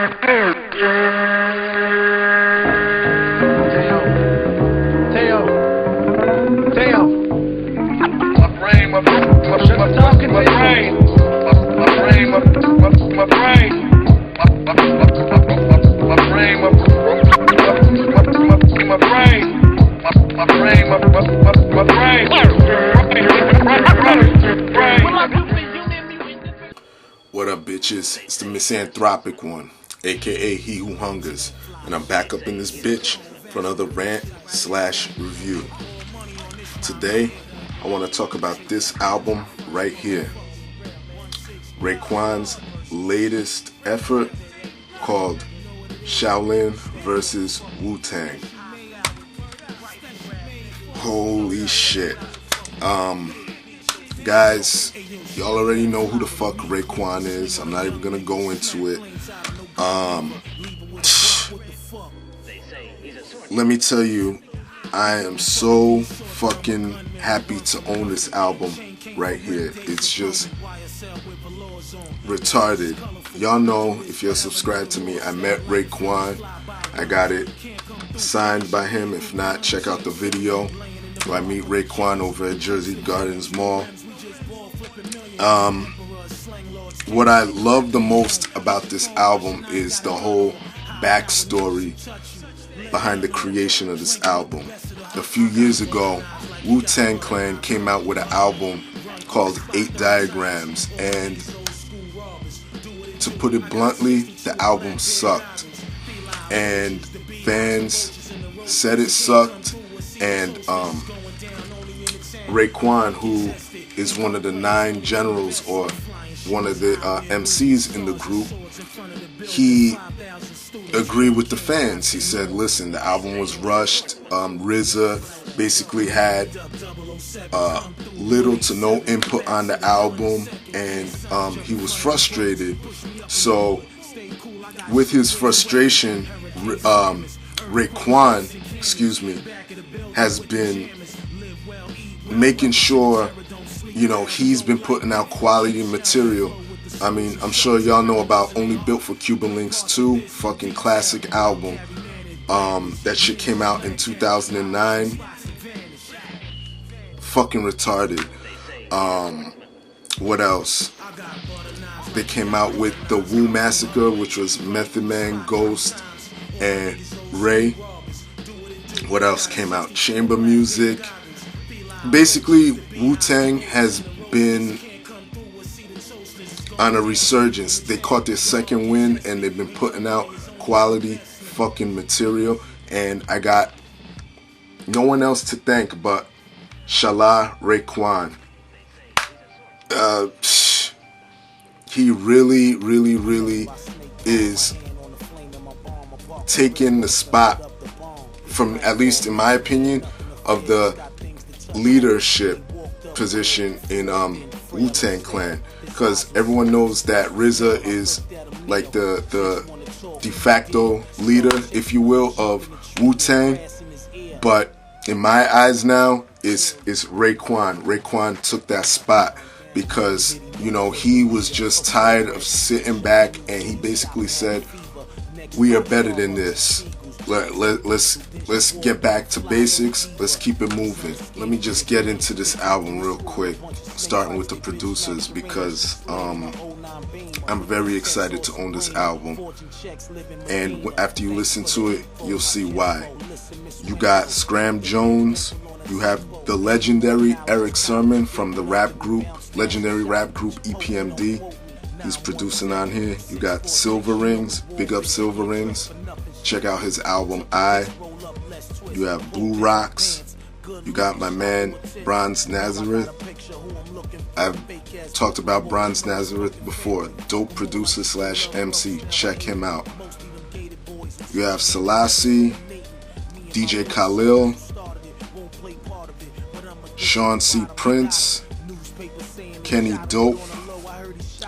What up, bitches? It's the MisanthropikOne, aka He Who Hungers, and I'm back up in this bitch for another rant/review. Today, I want to talk about this album right here, Raekwon's latest effort called Shoalin vs. Wu-Tang. Holy shit. Guys, y'all already know who the fuck Raekwon is. I'm not even gonna go into it. Let me tell you, I am so fucking happy to own this album right here. It's just retarded. Y'all know, if you're subscribed to me, I met Raekwon. I got it signed by him. If not, check out the video where I meet Raekwon over at Jersey Gardens Mall. What I love the most about this album is the whole backstory behind the creation of this album. A few years ago, Wu-Tang Clan came out with an album called 8 Diagrams, and to put it bluntly, the album sucked. And fans said it sucked, and Raekwon, who is one of the 9 generals or one of the MCs in the group, he agreed with the fans. He said, listen, the album was rushed. RZA basically had little to no input on the album, and he was frustrated. So with his frustration, Raekwon, has been making sure, you know, he's been putting out quality material. I mean, I'm sure y'all know about Only Built for Cuban Links 2, fucking classic album. That shit came out in 2009. Fucking retarded. What else? They came out with the Wu Massacre, which was Method Man, Ghost, and Ray. What else came out? Chamber Music. Basically, Wu-Tang has been on a resurgence. They caught their second wind, and they've been putting out quality fucking material. And I got no one else to thank but Shala Raekwon. He really is taking the spot from, at least in my opinion, of the leadership position in Wu-Tang Clan, because everyone knows that RZA is like the de facto leader, if you will, of Wu-Tang. But in my eyes now, it's Raekwon. Raekwon took that spot because, you know, he was just tired of sitting back, and he basically said, we are better than this. Let's get back to basics. Let's keep it moving. Let me just get into this album real quick, starting with the producers, because I'm very excited to own this album. And after you listen to it, you'll see why. You got Scram Jones. You have the legendary Eric Sermon from the legendary rap group EPMD. He's producing on here. You got Silver Rings. Big up Silver Rings. Check out his album I. You have Blue Rocks. You got my man Bronze Nazareth. I've talked about Bronze Nazareth before. Dope producer / MC. Check him out. You have Selassie, DJ Khalil, Sean C. Prince, Kenny Dope,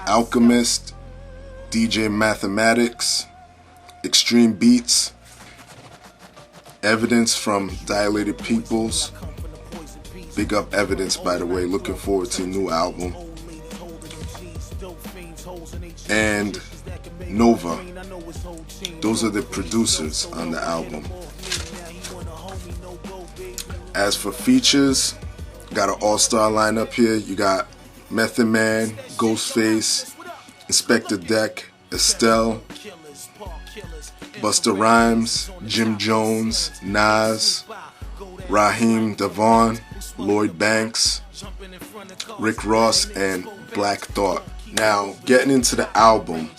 Alchemist, DJ Mathematics, Extreme Beats, Evidence from Dilated Peoples. Big up Evidence, by the way. Looking forward to a new album. and Nova. Those are the producers on the album. As for features, got an all-star lineup here. You got Method Man, Ghostface, Inspector Deck, Estelle, Busta Rhymes, Jim Jones, Nas, Raheem Devon, Lloyd Banks, Rick Ross, and Black Thought. Now, getting into the album,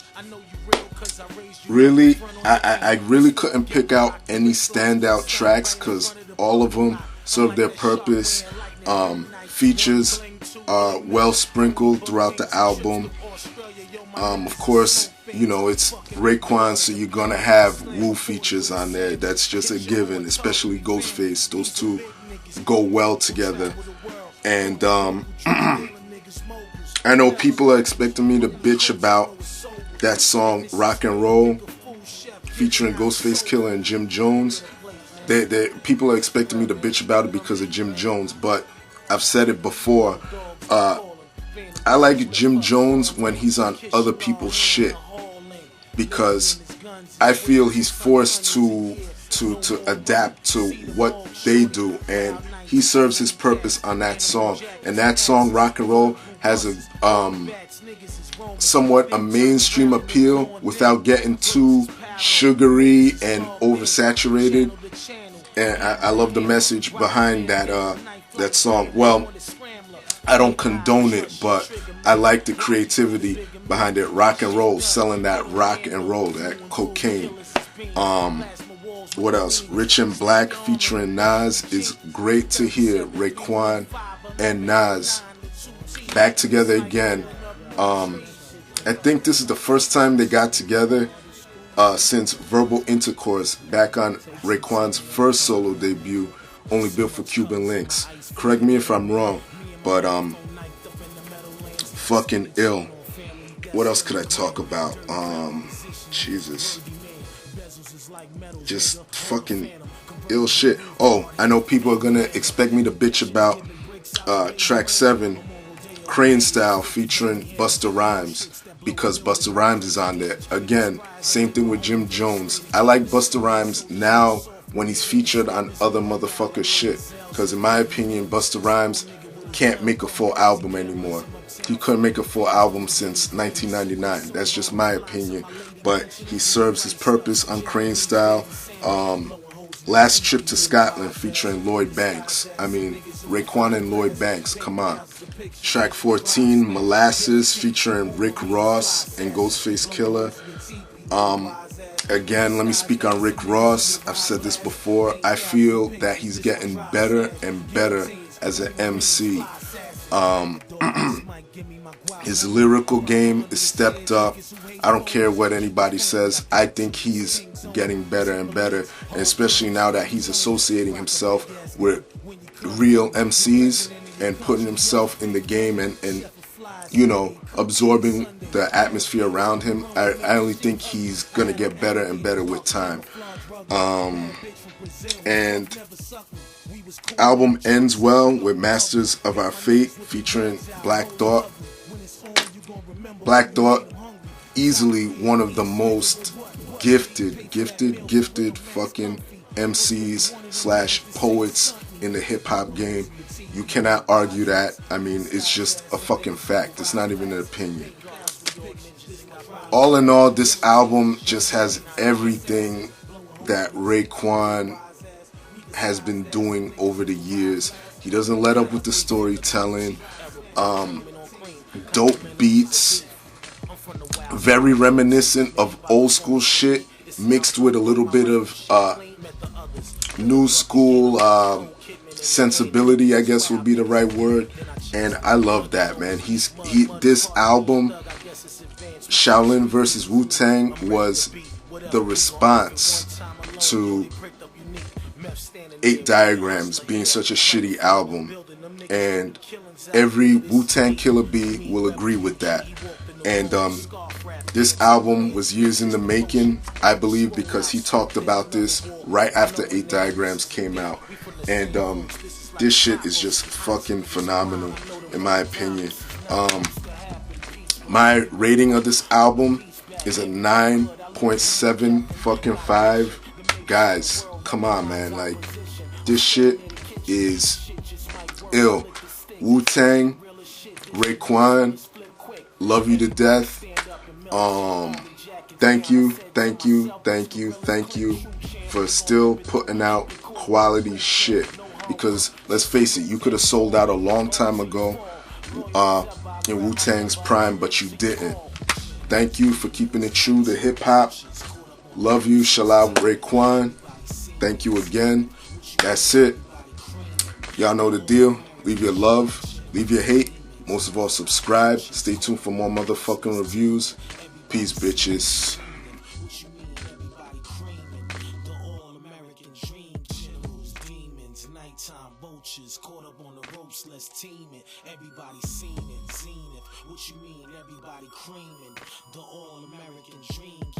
really, I really couldn't pick out any standout tracks because all of them serve their purpose. Features are well sprinkled throughout the album. Of course, you know, it's Raekwon, so you're gonna have Wu features on there. That's just a given, especially Ghostface. Those two go well together. And I know people are expecting me to bitch about that song Rock and Roll featuring Ghostface Killah and Jim Jones. People are expecting me to bitch about it because of Jim Jones, but I've said it before. I like Jim Jones when he's on other people's shit because I feel he's forced to adapt to what they do, and he serves his purpose on that song. And that song Rock and Roll has a somewhat a mainstream appeal without getting too sugary and oversaturated. And I love the message behind that song. Well, I don't condone it, but I like the creativity behind it. Rock and Roll, selling that rock and roll, that cocaine. What else? Rich and Black featuring Nas is great to hear. Raekwon and Nas back together again. I think this is the first time they got together since Verbal Intercourse, back on Raekwon's first solo debut, Only Built for Cuban Links. Correct me if I'm wrong, but fucking ill. What else could I talk about? Jesus. Just fucking ill shit. Oh, I know people are gonna expect me to bitch about track 7, Crane Style featuring Busta Rhymes, because Busta Rhymes is on there. Again, same thing with Jim Jones. I like Busta Rhymes now when he's featured on other motherfuckers' shit, because in my opinion, Busta Rhymes can't make a full album anymore. He couldn't make a full album since 1999. That's just my opinion. But he serves his purpose on Crane Style. Last Trip to Scotland featuring Lloyd Banks. I mean, Raekwon and Lloyd Banks, come on. Track 14, Molasses featuring Rick Ross and Ghostface Killah. Again, let me speak on Rick Ross. I've said this before. I feel that he's getting better and better as an MC. His lyrical game is stepped up. I don't care what anybody says. I think he's getting better and better, and especially now that he's associating himself with real MCs and putting himself in the game and you know, absorbing the atmosphere around him. I only think he's gonna get better and better with time. And album ends well with Masters of Our Fate featuring Black Thought. Black Thought, easily one of the most gifted fucking MCs / poets in the hip hop game. You cannot argue that. I mean, it's just a fucking fact. It's not even an opinion. All in all, this album just has everything that Raekwon has been doing over the years. He doesn't let up with the storytelling. Dope beats, very reminiscent of old school shit mixed with a little bit of new school sensibility, I guess would be the right word. And I love that, man. This album, Shoalin versus Wu-Tang, was the response to 8 Diagrams being such a shitty album, and every Wu-Tang Killer bee will agree with that. And this album was years in the making, I believe, because he talked about this right after 8 Diagrams came out. And this shit is just fucking phenomenal, in my opinion. My rating of this album is a 9.7 fucking 5. Guys, come on, man. Like, this shit is ill. Wu-Tang, Raekwon, love you to death. Thank you for still putting out quality shit. Because let's face it, you could have sold out a long time ago in Wu-Tang's prime, but you didn't. Thank you for keeping it true to hip hop. Love you, Shoalin, Raekwon. Thank you again. That's it. Y'all know the deal. Leave your love, leave your hate. Most of all, subscribe. Stay tuned for more motherfucking reviews. Peace, bitches. Nighttime vultures caught up on the ropes, let's team it. Everybody seen it, zenith. What you mean, everybody creaming? The all-American dream.